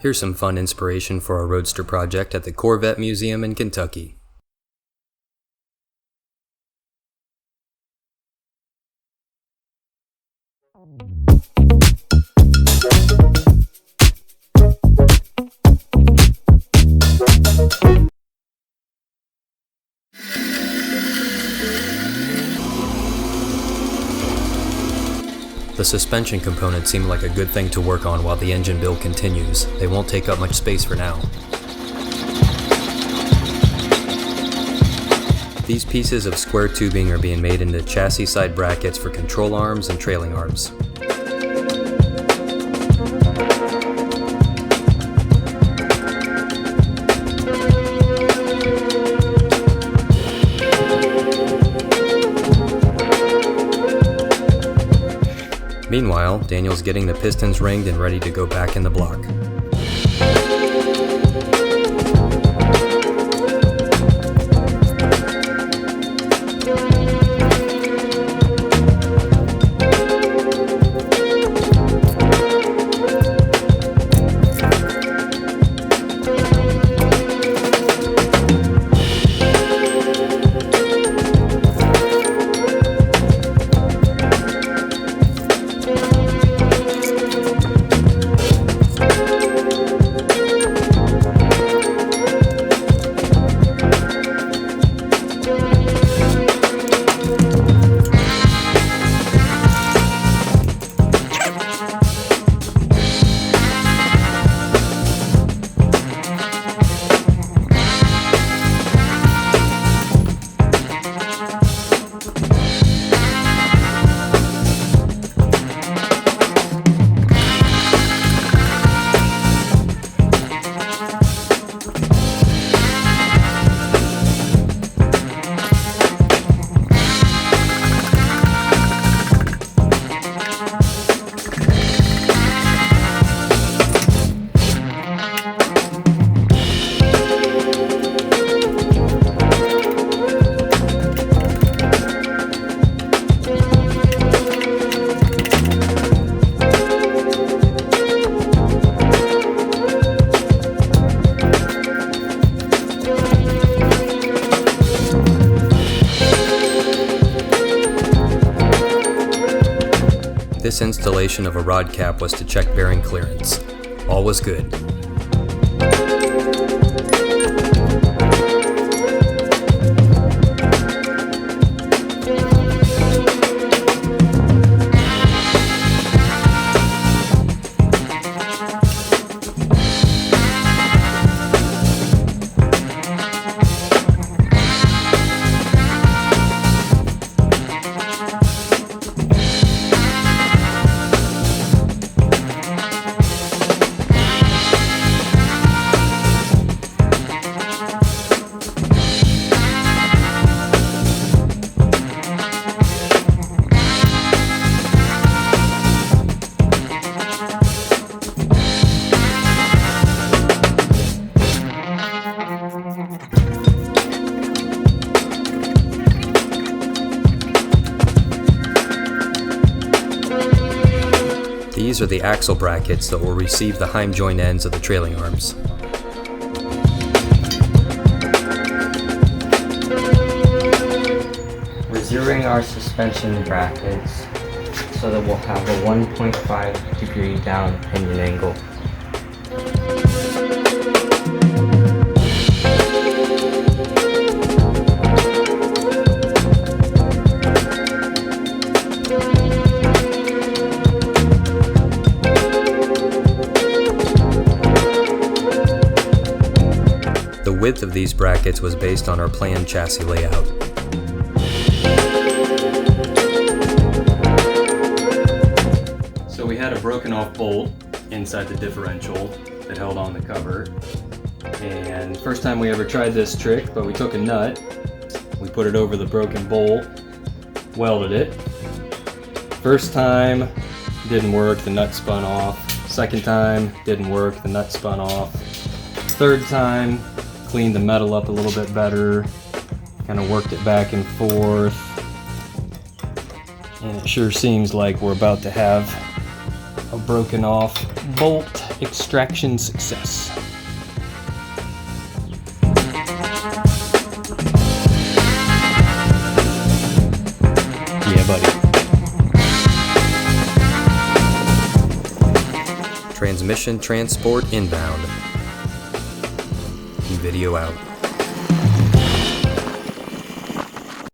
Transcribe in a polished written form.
Here's some fun inspiration for our Roadster project at the Corvette Museum in Kentucky. The suspension components seem like a good thing to work on while the engine build continues. They won't take up much space for now. These pieces of square tubing are being made into chassis side brackets for control arms and trailing arms. Meanwhile, Daniel's getting the pistons ringed and ready to go back in the block. This installation of a rod cap was to check bearing clearance. All was good. These are the axle brackets that will receive the Heim joint ends of the trailing arms. We're zeroing our suspension brackets so that we'll have a 1.5 degree down pinion angle. The width of these brackets was based on our planned chassis layout. So we had a broken off bolt inside the differential that held on the cover. And first time we ever tried this trick, but we took a nut, we put it over the broken bolt, welded it. First time, didn't work, the nut spun off. Second time, didn't work, the nut spun off. Third time, cleaned the metal up a little bit better, kind of worked it back and forth, and it sure seems like we're about to have A broken off bolt extraction success. Yeah, buddy. Transmission transport inbound. Video out.